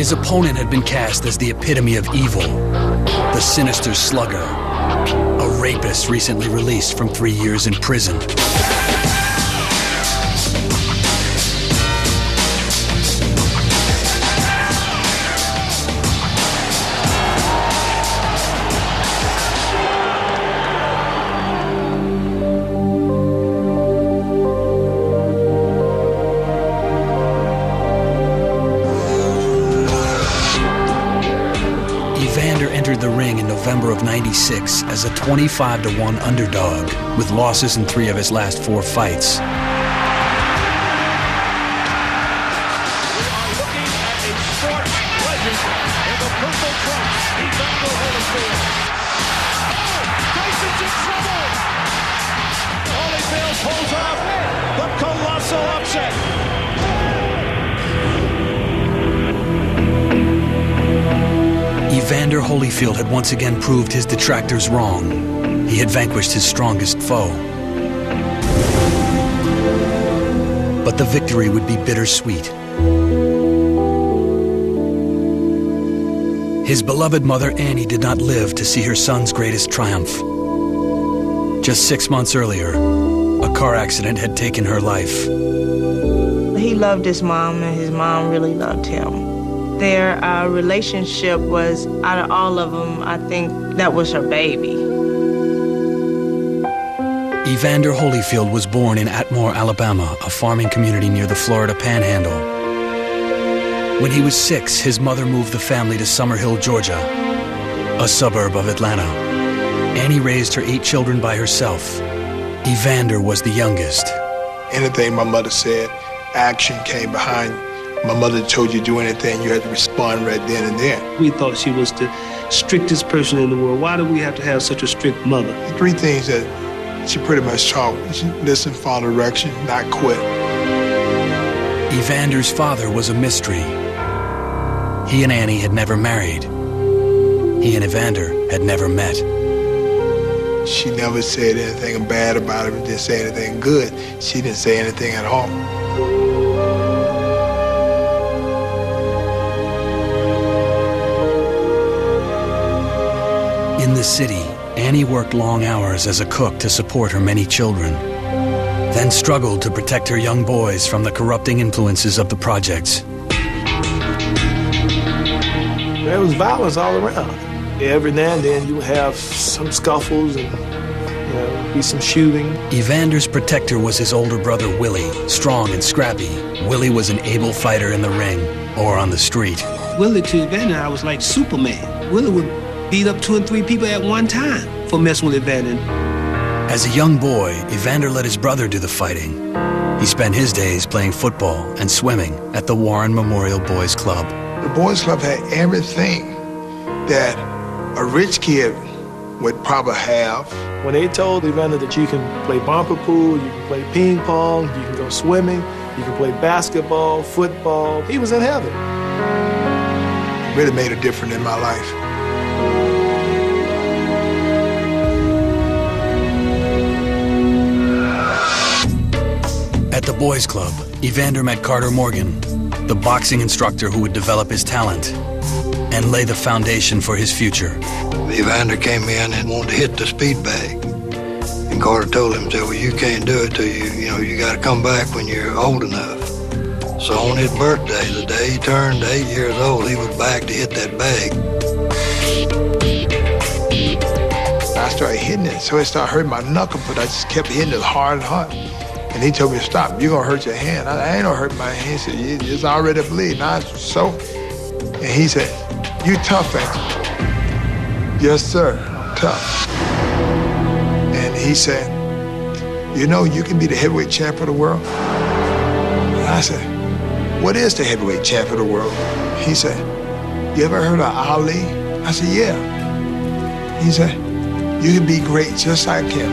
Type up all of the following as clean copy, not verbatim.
His opponent had been cast as the epitome of evil, the sinister slugger, a rapist recently released from 3 years in prison. Evander entered the ring in November of '96 as a 25-1 underdog, with losses in 3 of his last 4 fights. We are looking at a sports legend in the purple trunks, Evander Holyfield. Oh, Tyson's in trouble! Holyfield pulls off the colossal upset. Evander Holyfield had once again proved his detractors wrong. He had vanquished his strongest foe. But the victory would be bittersweet. His beloved mother, Annie, did not live to see her son's greatest triumph. Just 6 months earlier, a car accident had taken her life. He loved his mom, and his mom really loved him. Their relationship was, out of all of them, I think that was her baby. Evander Holyfield was born in Atmore, Alabama, a farming community near the Florida Panhandle. When he was 6, his mother moved the family to Summerhill, Georgia, a suburb of Atlanta. Annie raised her 8 children by herself. Evander was the youngest. Anything my mother said, action came behind. My mother told you to do anything, you had to respond right then and there. We thought she was the strictest person in the world. Why do we have to have such a strict mother? 3 things that she pretty much taught. She listen, follow direction, not quit. Evander's father was a mystery. He and Annie had never married. He and Evander had never met. She never said anything bad about him, didn't say anything good. She didn't say anything at all. In the city, Annie worked long hours as a cook to support her many children, then struggled to protect her young boys from the corrupting influences of the projects. There was violence all around. Every now and then you would have some scuffles and be some shooting. Evander's protector was his older brother, Willie, strong and scrappy. Willie was an able fighter in the ring or on the street. Willie to Evander, I was like Superman. Willie would beat up 2 and 3 people at one time for messing with Evander. As a young boy, Evander let his brother do the fighting. He spent his days playing football and swimming at the Warren Memorial Boys Club. The Boys Club had everything that a rich kid would probably have. When they told Evander that you can play bumper pool, you can play ping pong, you can go swimming, you can play basketball, football, he was in heaven. It really made a difference in my life. At the Boys Club, Evander met Carter Morgan, the boxing instructor who would develop his talent and lay the foundation for his future. Evander came in and wanted to hit the speed bag. And Carter told him, well, you can't do it till you got to come back when you're old enough. So on his birthday, the day he turned 8 years old, he was back to hit that bag. I started hitting it, so it started hurting my knuckle, but I just kept hitting it hard and hard. And he told me to stop. You're gonna hurt your hand. I ain't gonna hurt my hand. He said, it's already bleeding. And he said, you tough, ain't you? Yes, sir, I'm tough. And he said, you know, you can be the heavyweight champ of the world. And I said, what is the heavyweight champ of the world? He said, you ever heard of Ali? I said, yeah. He said, you can be great just like him.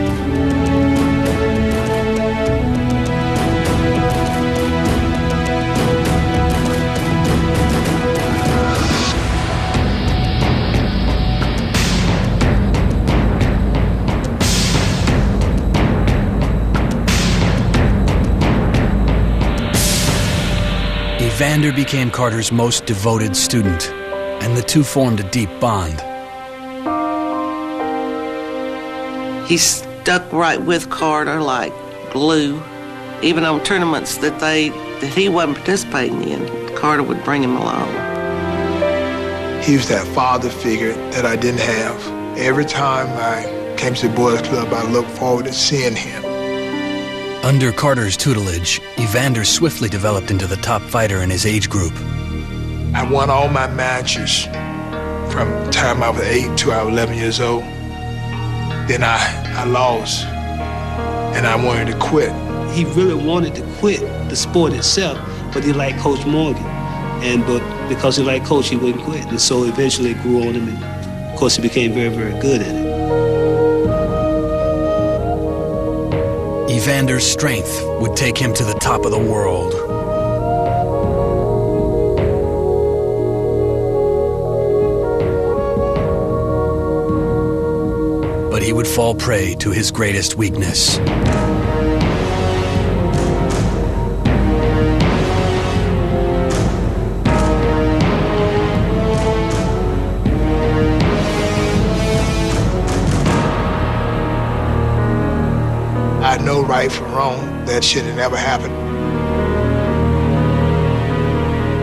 Evander became Carter's most devoted student, and the two formed a deep bond. He stuck right with Carter like glue. Even on tournaments that he wasn't participating in, Carter would bring him along. He was that father figure that I didn't have. Every time I came to the boys club, I looked forward to seeing him. Under Carter's tutelage, Evander swiftly developed into the top fighter in his age group. I won all my matches from the time I was 8 to I was 11 years old. Then I lost, and I wanted to quit. He really wanted to quit the sport itself, but he liked Coach Morgan. But because he liked Coach, he wouldn't quit. And so eventually it grew on him, and of course he became very, very good at it. Evander's strength would take him to the top of the world. But he would fall prey to his greatest weakness. I know right from wrong. That should have never happened.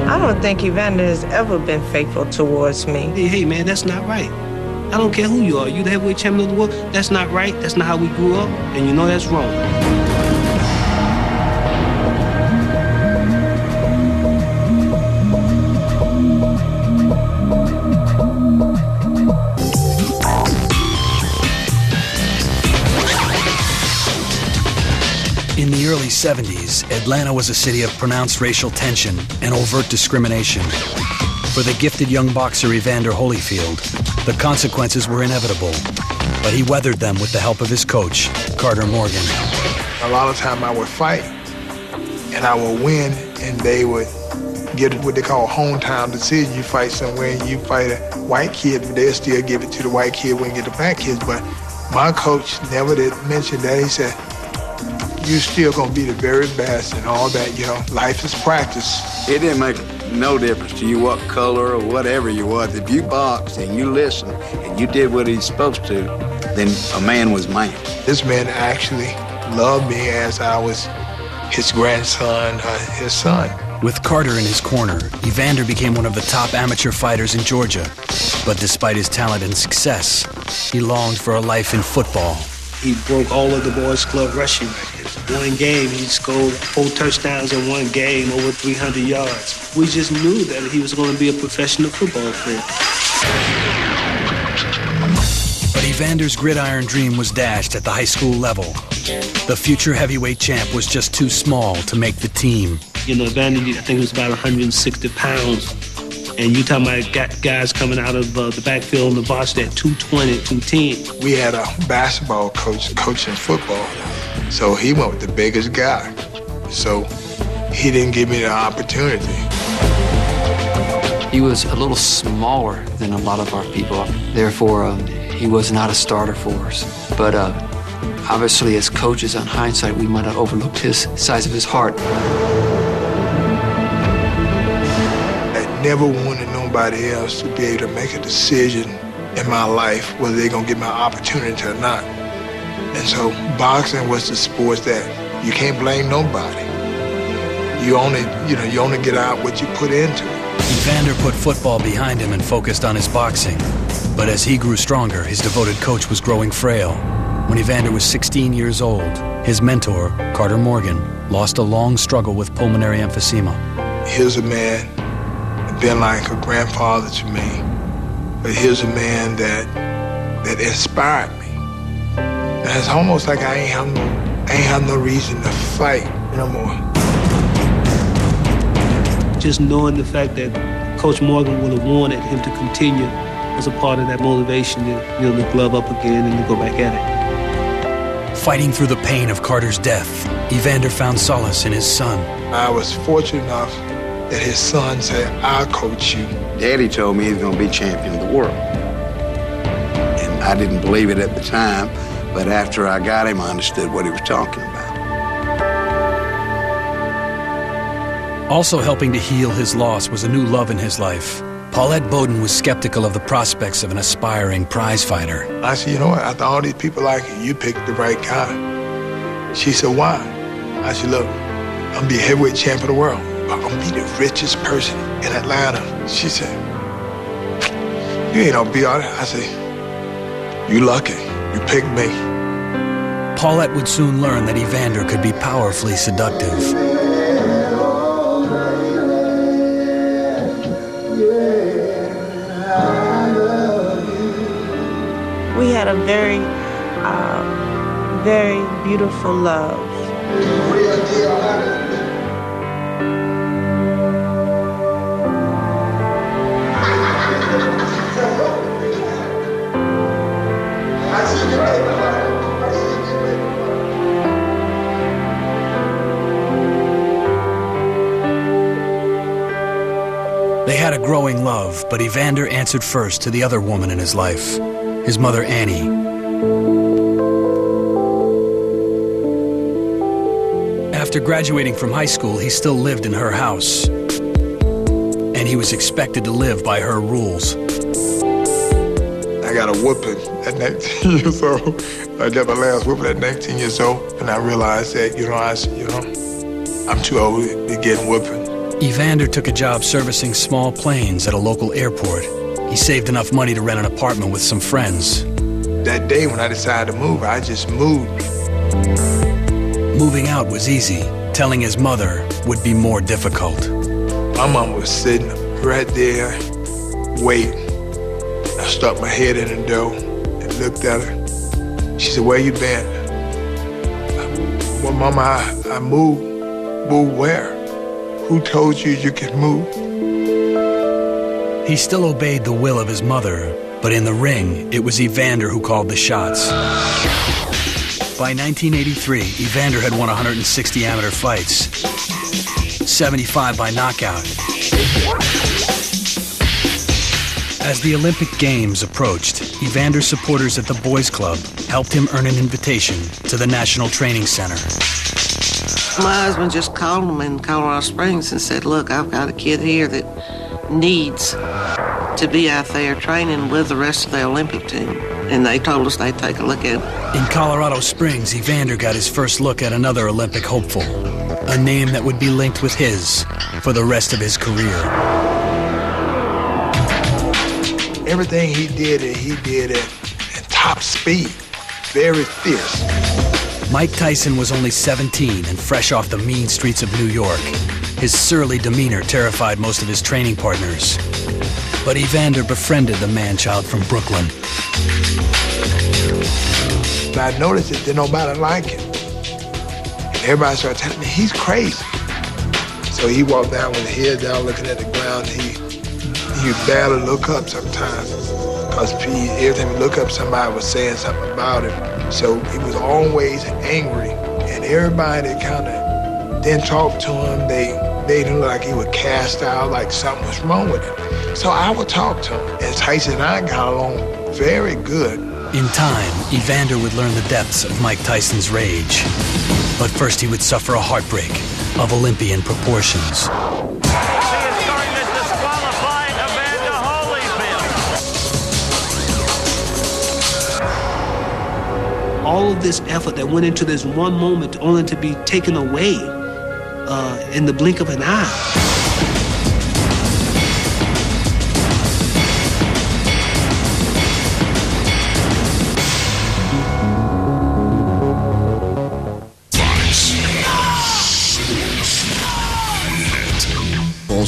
I don't think Evander has ever been faithful towards me. Hey, man, that's not right. I don't care who you are. You the heavyweight champion of the world. That's not right. That's not how we grew up. And you know that's wrong. In the early 70s, Atlanta was a city of pronounced racial tension and overt discrimination. For the gifted young boxer Evander Holyfield, the consequences were inevitable, but he weathered them with the help of his coach, Carter Morgan. A lot of time I would fight, and I would win, and they would get what they call hometown decision. You fight somewhere, and you fight a white kid, but they'll still give it to the white kid when you get the black kids. But my coach never did mention that. He said, you're still gonna be the very best and all that, you know, life is practice. It didn't make no difference to you what color or whatever you was. If you boxed and you listened and you did what he's supposed to, then a man was man. This man actually loved me as I was his grandson, his son. With Carter in his corner, Evander became one of the top amateur fighters in Georgia. But despite his talent and success, he longed for a life in football. He broke all of the boys' club rushing records. One game, he scored 4 touchdowns in one game, over 300 yards. We just knew that he was going to be a professional football player. But Evander's gridiron dream was dashed at the high school level. The future heavyweight champ was just too small to make the team. You know, Evander, I think, was about 160 pounds. And you're talking about guys coming out of the backfield on the varsity at 220, 210. We had a basketball coach coaching football, so he went with the biggest guy. So he didn't give me the opportunity. He was a little smaller than a lot of our people. Therefore, he was not a starter for us. But obviously, as coaches, on hindsight, we might have overlooked his size of his heart. Never wanted nobody else to be able to make a decision in my life whether they're gonna get my opportunity or not. And so boxing was the sport that you can't blame nobody. You only get out what you put into it. Evander put football behind him and focused on his boxing. But as he grew stronger, his devoted coach was growing frail. When Evander was 16 years old, his mentor, Carter Morgan, lost a long struggle with pulmonary emphysema. Here's a man been like a grandfather to me, but here's a man that inspired me. And it's almost like I ain't have no reason to fight no more. Just knowing the fact that Coach Morgan would have wanted him to continue was a part of that motivation to glove up again and to go back at it. Fighting through the pain of Carter's death, Evander found solace in his son. I was fortunate enough that his son said, I'll coach you. Daddy told me he was going to be champion of the world. And I didn't believe it at the time, but after I got him, I understood what he was talking about. Also helping to heal his loss was a new love in his life. Paulette Bowden was skeptical of the prospects of an aspiring prize fighter. I said, you know what, after all these people like you picked the right guy. She said, why? I said, look, I'm gonna be a heavyweight champ of the world. I'm gonna be the richest person in Atlanta. She said, you ain't gonna be all that. I said, you lucky, you picked me. Paulette would soon learn that Evander could be powerfully seductive. We had a very, very beautiful love. They had a growing love, but Evander answered first to the other woman in his life, his mother Annie. After graduating from high school, he still lived in her house, and he was expected to live by her rules. I got a whooping at 19 years old. I got my last whooping at 19 years old, and I realized that, I'm too old to get whooping. Evander took a job servicing small planes at a local airport. He saved enough money to rent an apartment with some friends. That day when I decided to move, I just moved. Moving out was easy. Telling his mother would be more difficult. My mom was sitting right there, waiting. I stuck my head in the door and looked at her. She said, where you been? Well, Mama, I moved. Moved where? Who told you you could move? He still obeyed the will of his mother, but in the ring, it was Evander who called the shots. By 1983, Evander had won 160 amateur fights, 75 by knockout. As the Olympic Games approached, Evander's supporters at the Boys Club helped him earn an invitation to the National Training Center. My husband just called him in Colorado Springs and said, look, I've got a kid here that needs to be out there training with the rest of the Olympic team. And they told us they'd take a look at him. In Colorado Springs, Evander got his first look at another Olympic hopeful, a name that would be linked with his for the rest of his career. Everything he did at top speed, very fierce. Mike Tyson was only 17 and fresh off the mean streets of New York. His surly demeanor terrified most of his training partners. But Evander befriended the man-child from Brooklyn. I noticed that nobody liked him. And everybody started telling me, he's crazy. So he walked down with his head down looking at the ground. He would barely look up sometimes. Because every time he looked up, somebody was saying something about him. So he was always angry. And everybody that kind of didn't talk to him, they made him look like he was cast out, like something was wrong with him. So I would talk to him. And Tyson and I got along very good. In time, Evander would learn the depths of Mike Tyson's rage. But first he would suffer a heartbreak of Olympian proportions. He is starting to disqualify Evander Holyfield. All of this effort that went into this one moment only to be taken away in the blink of an eye.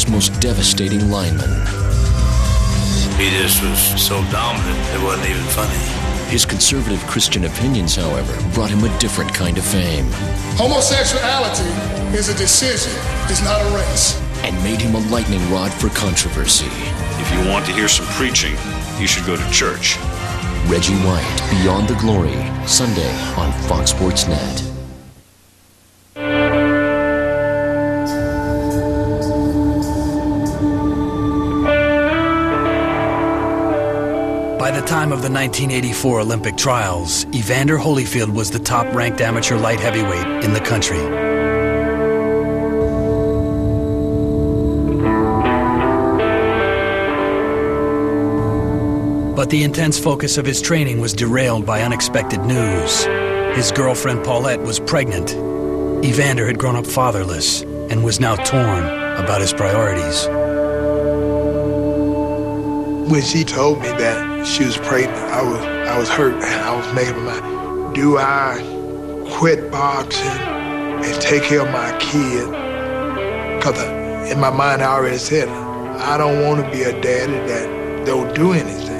Most devastating lineman. He just was so dominant, it wasn't even funny. His conservative Christian opinions, however, brought him a different kind of fame. Homosexuality is a decision, it's not a race. And made him a lightning rod for controversy. If you want to hear some preaching, you should go to church. Reggie White, Beyond the Glory, Sunday on Fox Sports Net. By the time of the 1984 Olympic trials, Evander Holyfield was the top-ranked amateur light heavyweight in the country. But the intense focus of his training was derailed by unexpected news. His girlfriend Paulette was pregnant. Evander had grown up fatherless and was now torn about his priorities. When she told me that she was pregnant, I was hurt, and I was making my mind. Do I quit boxing and take care of my kid? Because in my mind, I already said, I don't want to be a daddy that don't do anything.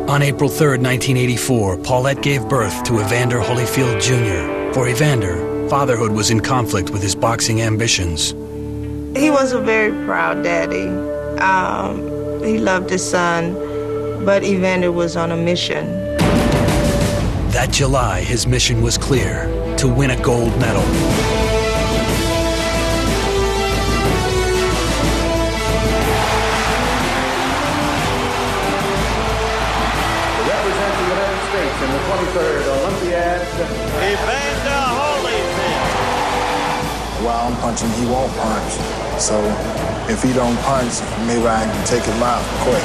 On April 3rd, 1984, Paulette gave birth to Evander Holyfield Jr. For Evander, fatherhood was in conflict with his boxing ambitions. He was a very proud daddy. He loved his son, but Evander was on a mission. That July, his mission was clear: to win a gold medal. To represent the United States in the 23rd Olympiad, Evander Holyfield. While I'm punching, he won't punch. So if he don't punch, maybe I can take him out quick.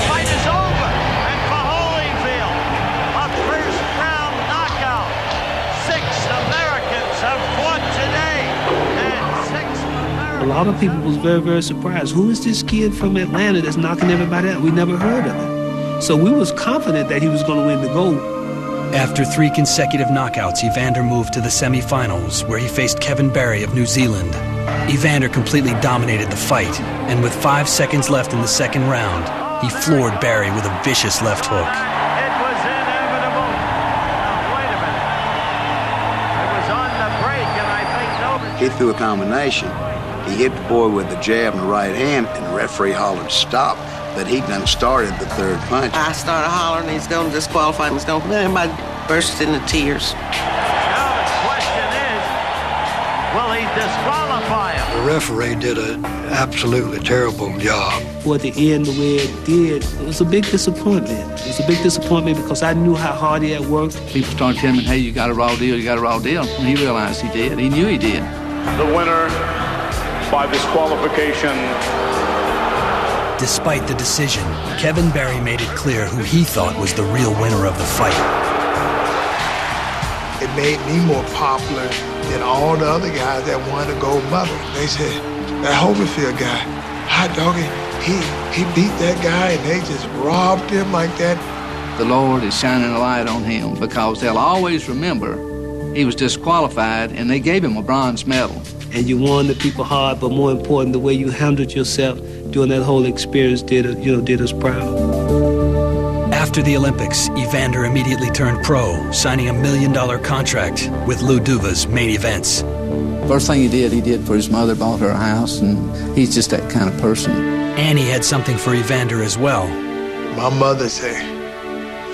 Fight is over, and for Holyfield, a first-round knockout. 6 Americans have fought today, and 6 Americans. A lot of people was very, very surprised. Who is this kid from Atlanta that's knocking everybody out? We never heard of him. So we was confident that he was going to win the gold. After 3 consecutive knockouts, Evander moved to the semifinals, where he faced Kevin Barry of New Zealand. Evander completely dominated the fight, and with 5 seconds left in the second round, he floored Barry with a vicious left hook. It was inevitable. Now, wait a minute. It was on the break, and I think nobody... He threw a combination. He hit the boy with the jab and the right hand, and the referee hollered stop. But he done started the third punch. I started hollering, he's going to disqualify him. He's going to come in. Everybody burst into tears. Now the question is, will he disqualify him? The referee did an absolutely terrible job. Toward the end, the way it did, it was a big disappointment. It was a big disappointment because I knew how hard he had worked. People started telling him, hey, you got a raw deal, you got a raw deal. And he realized he did. He knew he did. the winner by disqualification. Despite the decision, Kevin Barry made it clear who he thought was the real winner of the fight. It made me more popular than all the other guys that won the gold medal. They said, that Holyfield guy, hot doggy, he beat that guy and they just robbed him like that. The Lord is shining a light on him because they'll always remember he was disqualified and they gave him a bronze medal. And you won the people hard, but more important, the way you handled yourself during that whole experience did us proud. After the Olympics, Evander immediately turned pro, signing $1 million contract with Lou Duva's Main Events. First thing he did for his mother, bought her a house, and he's just that kind of person. Annie had something for Evander as well. My mother said,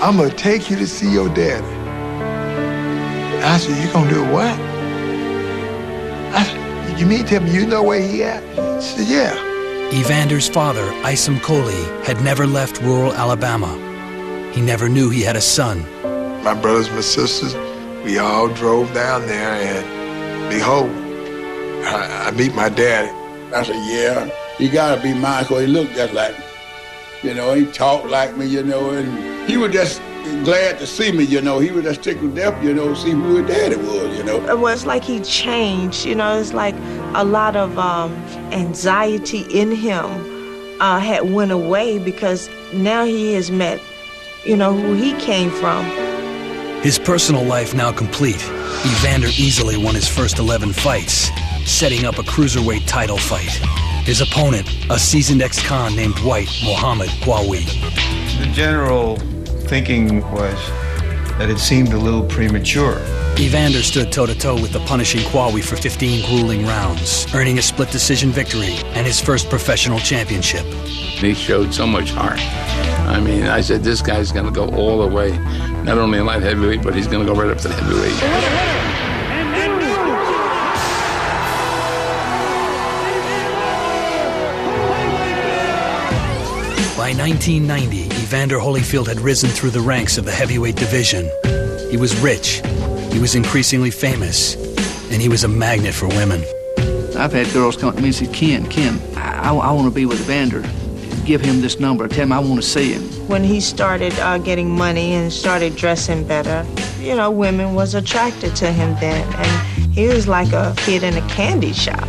I'm gonna take you to see your daddy. I said, you gonna do what? I said, you mean tell me you know where he at? She said, yeah. Evander's father, Isom Coley, had never left rural Alabama. He never knew he had a son. My brothers and my sisters, we all drove down there, and behold, I meet my daddy. I said, yeah, he gotta be mine, because he looked just like me. You know, he talked like me, you know, and he was just glad to see me, you know. He was just tickled deaf, you know, to see who his daddy was, you know. It was like he changed, you know. It's like a lot of anxiety in him had went away because now he has met, you know, who he came from. His personal life now complete, Evander easily won his first 11 fights, setting up a cruiserweight title fight. His opponent, a seasoned ex-con named White Muhammad Qawi. The general thinking was that it seemed a little premature. Evander stood toe-to-toe with the punishing Qawi for 15 grueling rounds, earning a split decision victory and his first professional championship. He showed so much heart. I mean, I said, this guy's going to go all the way, not only in light heavyweight, but he's going to go right up to the heavyweight. By 1990, Evander Holyfield had risen through the ranks of the heavyweight division. He was rich, he was increasingly famous, and he was a magnet for women. I've had girls come up to me and say, Ken, I want to be with Evander. Give him this number. Tell him I want to see him. When he started getting money and started dressing better, you know, women was attracted to him then. And he was like a kid in a candy shop.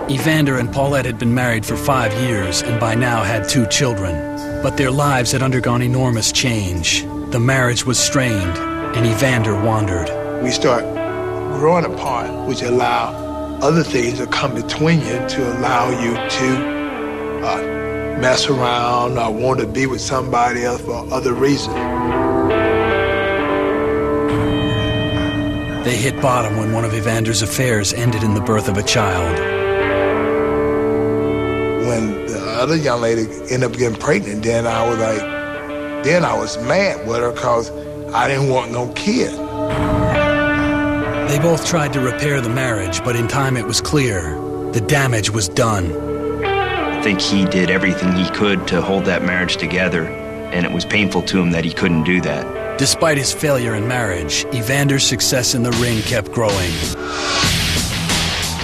Evander and Paulette had been married for 5 years and by now had 2 children. But their lives had undergone enormous change. The marriage was strained, and Evander wandered. We start growing apart, which allow other things to come between you to allow you to mess around or want to be with somebody else for other reasons. They hit bottom when one of Evander's affairs ended in the birth of a child. When the other young lady ended up getting pregnant, then I was mad with her because I didn't want no kid. They both tried to repair the marriage, but in time it was clear the damage was done. I think he did everything he could to hold that marriage together, and it was painful to him that he couldn't do that. Despite his failure in marriage, Evander's success in the ring kept growing.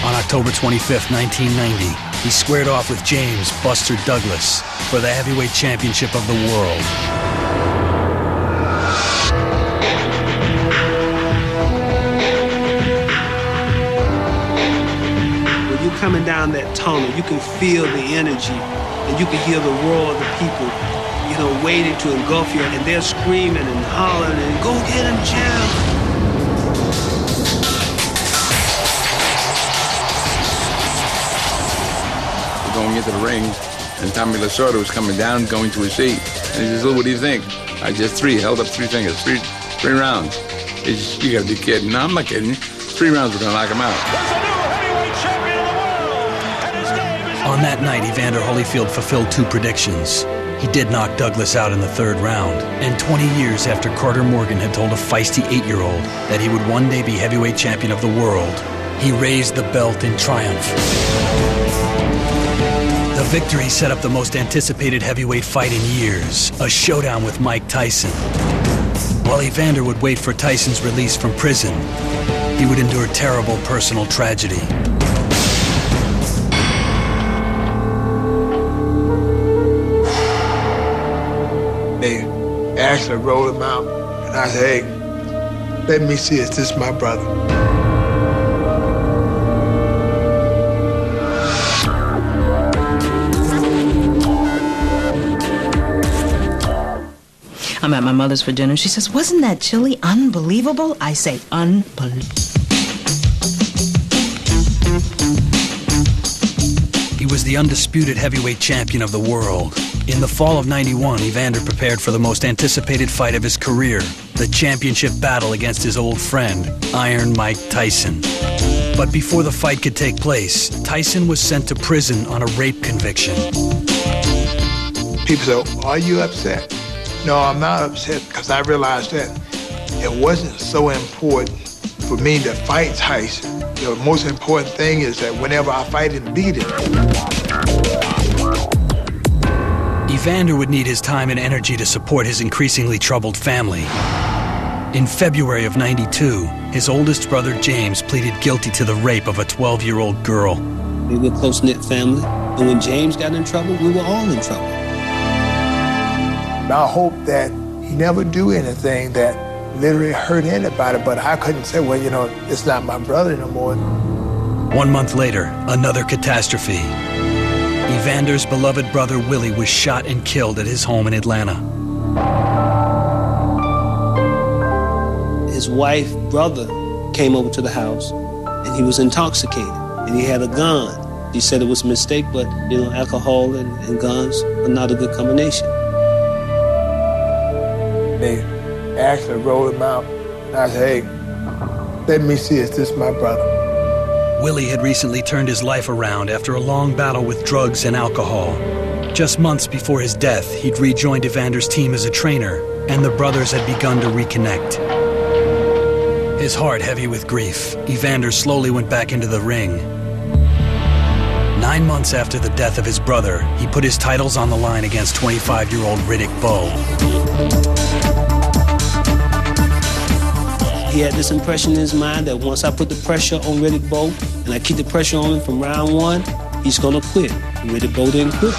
On October 25, 1990, he squared off with James "Buster" Douglas for the heavyweight championship of the world. When you're coming down that tunnel, you can feel the energy, and you can hear the roar of the people, you know, waiting to engulf you, and they're screaming and hollering and go get him, champ. Going into the ring, and Tommy Lasorda was coming down, going to his seat. And he says, "Lou, what do you think?" I just held up 3 fingers, three rounds. He says, "You gotta be kidding." No, I'm not kidding you. 3 rounds, we're gonna knock him out. On that night, Evander Holyfield fulfilled 2 predictions. He did knock Douglas out in the 3rd round. And 20 years after Carter Morgan had told a feisty 8-year-old that he would one day be heavyweight champion of the world, he raised the belt in triumph. The victory set up the most anticipated heavyweight fight in years, a showdown with Mike Tyson. While Evander would wait for Tyson's release from prison, he would endure terrible personal tragedy. They actually rolled him out, and I said, "Hey, let me see if this is my brother." I'm at my mother's for dinner. She says, "Wasn't that chili unbelievable?" I say, "Unbelievable." He was the undisputed heavyweight champion of the world. In the fall of '91, Evander prepared for the most anticipated fight of his career, the championship battle against his old friend, Iron Mike Tyson. But before the fight could take place, Tyson was sent to prison on a rape conviction. People say, "Are you upset?" No, I'm not upset because I realized that it wasn't so important for me to fight Tyson. The most important thing is that whenever I fight him, beat him. Evander would need his time and energy to support his increasingly troubled family. In February of '92, his oldest brother James pleaded guilty to the rape of a 12-year-old girl. We were a close-knit family, and when James got in trouble, we were all in trouble. I hope that he never do anything that literally hurt anybody, but I couldn't say, well, you know, it's not my brother no more. 1 month later, another catastrophe. Evander's beloved brother Willie was shot and killed at his home in Atlanta. His wife's brother came over to the house, and he was intoxicated, and he had a gun. He said it was a mistake, but, you know, alcohol and guns are not a good combination. They actually rolled him out, and I said, "Hey, let me see if this is my brother." Willie had recently turned his life around after a long battle with drugs and alcohol. Just months before his death, he'd rejoined Evander's team as a trainer, and the brothers had begun to reconnect. His heart heavy with grief, Evander slowly went back into the ring. 9 months after the death of his brother, he put his titles on the line against 25-year-old Riddick Bowe. He had this impression in his mind that once I put the pressure on Riddick Bowe and I keep the pressure on him from round one, he's going to quit. And Riddick Bowe didn't quit.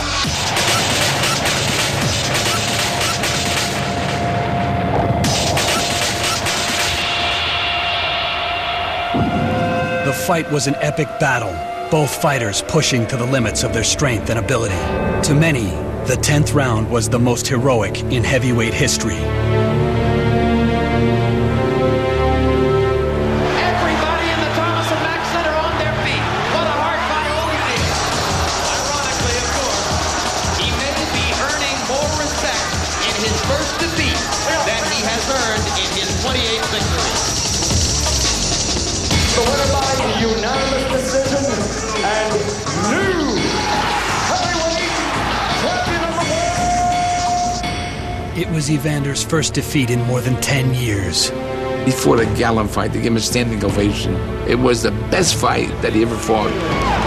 The fight was an epic battle, both fighters pushing to the limits of their strength and ability. To many, the 10th round was the most heroic in heavyweight history. Everybody in the Thomas and Mack Center on their feet. What a hard fight always is. Ironically, of course, he may be earning more respect in his first defeat than he has earned in his 28 victories. The winner by unanimous decision and new heavyweight champion of the world. It was Evander's first defeat in more than 10 years. Before the Gallen fight, they gave him a standing ovation. It was the best fight that he ever fought.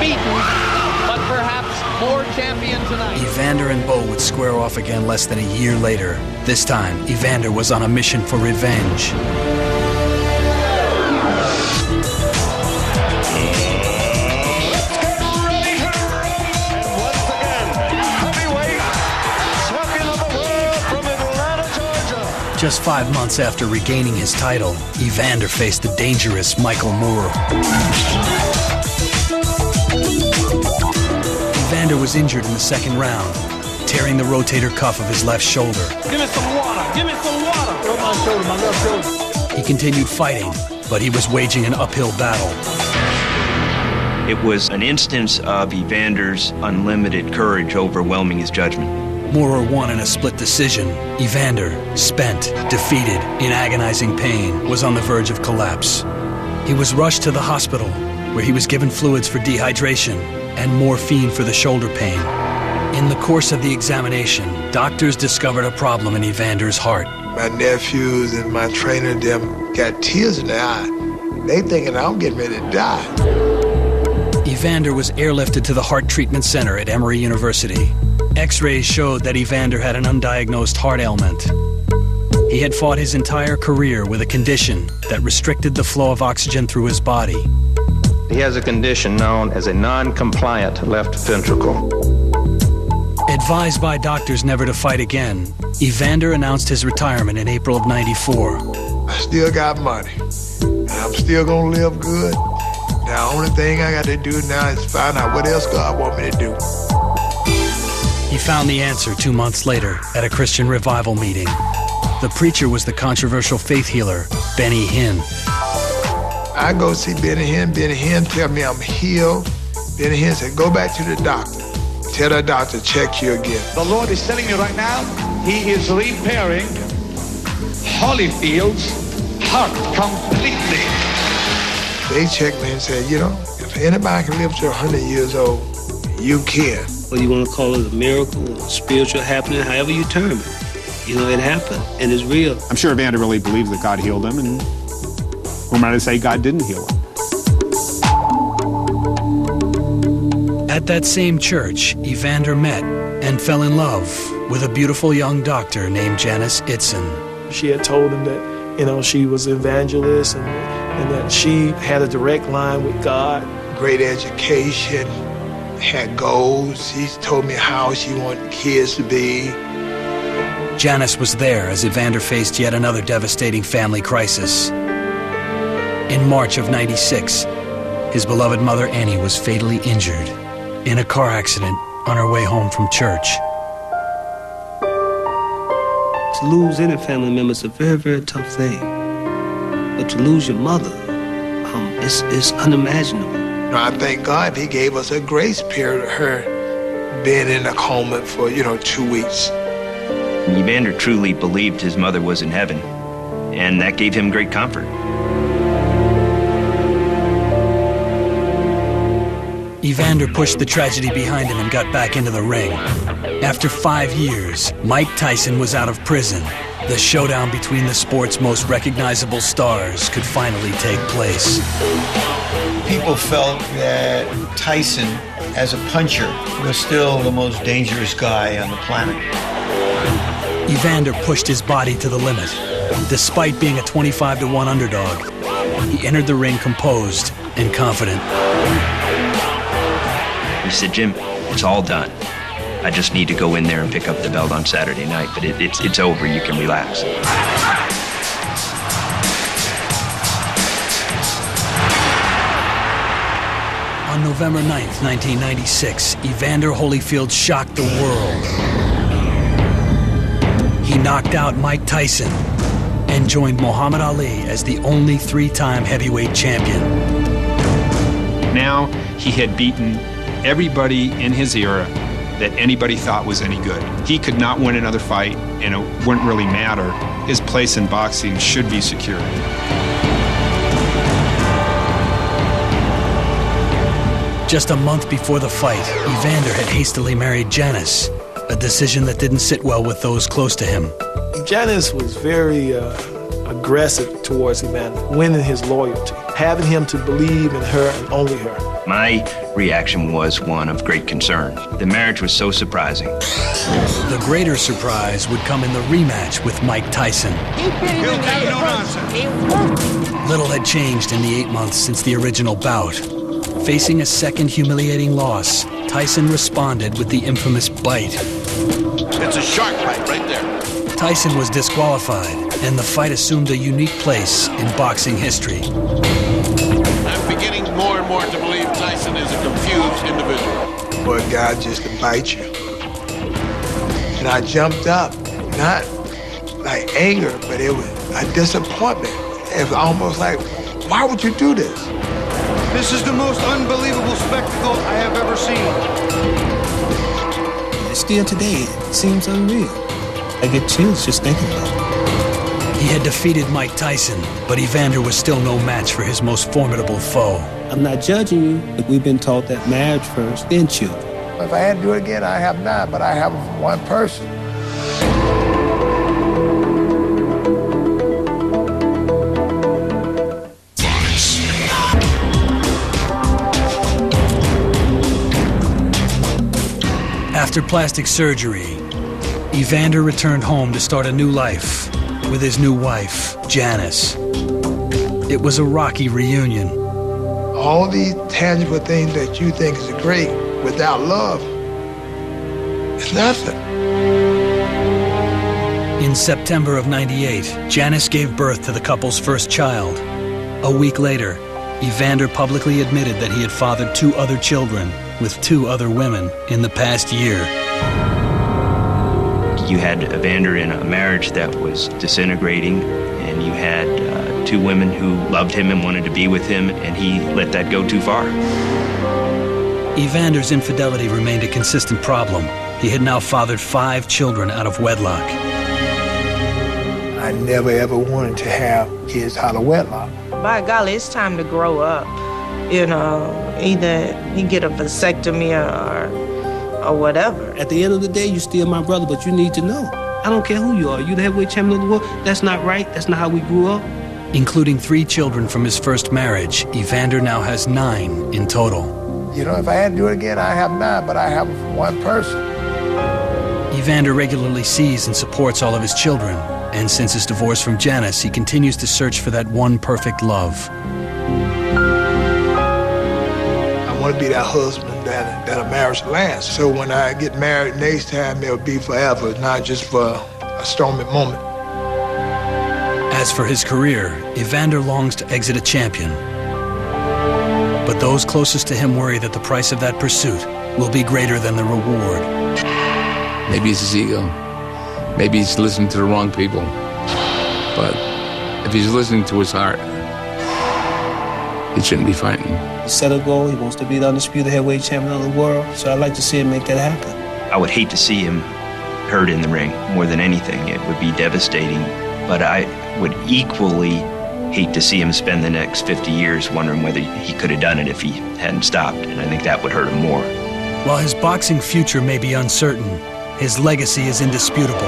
Beaten, but perhaps more champion tonight. Evander and Bowe would square off again less than a year later. This time, Evander was on a mission for revenge. Just 5 months after regaining his title, Evander faced the dangerous Michael Moore. Evander was injured in the second round, tearing the rotator cuff of his left shoulder. Give me some water. Give me some water. Throw my shoulder, my left shoulder. He continued fighting, but he was waging an uphill battle. It was an instance of Evander's unlimited courage overwhelming his judgment. Moore won in a split decision. Evander, spent, defeated, in agonizing pain, was on the verge of collapse. He was rushed to the hospital, where he was given fluids for dehydration and morphine for the shoulder pain. In the course of the examination, doctors discovered a problem in Evander's heart. My nephews and my trainer, them got tears in their eye. They thinking I'm getting ready to die. Evander was airlifted to the Heart Treatment Center at Emory University. X-rays showed that Evander had an undiagnosed heart ailment. He had fought his entire career with a condition that restricted the flow of oxygen through his body. He has a condition known as a non-compliant left ventricle. Advised by doctors never to fight again, Evander announced his retirement in April of '94. I still got money, and I'm still gonna live good. The only thing I got to do now is find out what else God want me to do. He found the answer 2 months later at a Christian revival meeting. The preacher was the controversial faith healer, Benny Hinn. I go see Benny Hinn. Benny Hinn tell me I'm healed. Benny Hinn said, go back to the doctor. Tell the doctor to check you again. The Lord is telling me right now, He is repairing Holyfield's heart completely. They checked me and said, you know, if anybody can live to 100 years old, you can. Whether you want to call it a miracle or spiritual happening, however you term it. You know, it happened, and it's real. I'm sure Evander really believes that God healed him, and who am I to say God didn't heal him? At that same church, Evander met and fell in love with a beautiful young doctor named Janice Itzen. She had told him that, you know, she was an evangelist and that she had a direct line with God. Great education, had goals. She told me how she wanted kids to be. Janice was there as Evander faced yet another devastating family crisis. In March of '96, his beloved mother Annie was fatally injured in a car accident on her way home from church. To lose any family member is a very, very tough thing. But to lose your mother, it's unimaginable. I thank God He gave us a grace period of her being in a coma for, 2 weeks. Evander truly believed his mother was in heaven, and that gave him great comfort. Evander pushed the tragedy behind him and got back into the ring. After 5 years, Mike Tyson was out of prison. The showdown between the sport's most recognizable stars could finally take place. People felt that Tyson, as a puncher, was still the most dangerous guy on the planet. Evander pushed his body to the limit, Despite being a 25-1 underdog, he entered the ring composed and confident. He said, "Jim, it's all done. I just need to go in there and pick up the belt on Saturday night, but it's over. You can relax." On November 9th, 1996, Evander Holyfield shocked the world. He knocked out Mike Tyson and joined Muhammad Ali as the only three-time heavyweight champion. Now he had beaten everybody in his era that anybody thought was any good. He could not win another fight, and it wouldn't really matter. His place in boxing should be secure. Just a month before the fight, Evander had hastily married Janice, a decision that didn't sit well with those close to him. Janice was very aggressive towards Evander, winning his loyalty, having him to believe in her and only her. My reaction was one of great concern. The marriage was so surprising. The greater surprise would come in the rematch with Mike Tyson. He'll take no nonsense. Little had changed in the 8 months since the original bout. Facing a second humiliating loss, Tyson responded with the infamous bite. It's a shark bite right there. Tyson was disqualified, and the fight assumed a unique place in boxing history. I'm beginning more and more to believe Tyson is a confused individual. But God just to bite you. And I jumped up, not like anger, but it was a disappointment. It was almost like, why would you do this? This is the most unbelievable spectacle I have ever seen. Still today, it seems unreal. I get chills just thinking about it. He had defeated Mike Tyson, but Evander was still no match for his most formidable foe. I'm not judging you, but we've been taught that marriage first, then children. If I had to do it again, I have not, but I have one person. After plastic surgery, Evander returned home to start a new life with his new wife, Janice. It was a rocky reunion. All these tangible things that you think is great without love, it's nothing. In September of '98, Janice gave birth to the couple's first child. A week later, Evander publicly admitted that he had fathered 2 other children with 2 other women in the past year. You had Evander in a marriage that was disintegrating, and you had 2 women who loved him and wanted to be with him, and he let that go too far. Evander's infidelity remained a consistent problem. He had now fathered 5 children out of wedlock. I never ever wanted to have kids out of wedlock. By golly, it's time to grow up. You know, either you get a vasectomy or whatever. At the end of the day, you're still my brother, but you need to know. I don't care who you are. You the heavyweight champion of the world. That's not right. That's not how we grew up. Including 3 children from his first marriage, Evander now has 9 in total. You know, if I had to do it again, I have 9, but I have one person. Evander regularly sees and supports all of his children, and since his divorce from Janice, he continues to search for that one perfect love. I want to be that husband that a marriage lasts. So when I get married next time, it'll be forever, not just for a stormy moment. As for his career, Evander longs to exit a champion. But those closest to him worry that the price of that pursuit will be greater than the reward. Maybe it's his ego. Maybe he's listening to the wrong people. But if he's listening to his heart, he shouldn't be fighting. He set a goal. He wants to be the undisputed heavyweight champion of the world. So I'd like to see him make that happen. I would hate to see him hurt in the ring more than anything. It would be devastating. But I would equally hate to see him spend the next 50 years wondering whether he could have done it if he hadn't stopped. And I think that would hurt him more. While his boxing future may be uncertain, his legacy is indisputable.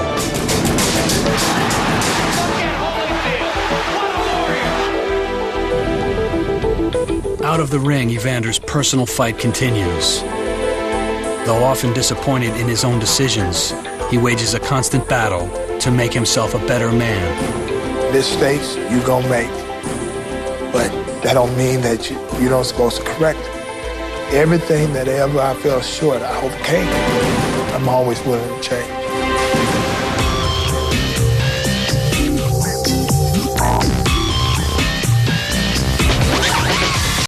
Out of the ring, Evander's personal fight continues. Though often disappointed in his own decisions, he wages a constant battle to make himself a better man. Mistakes you gonna make. But that don't mean that you don't supposed to correct it. Everything that ever I fell short, I overcame. I'm always willing to change.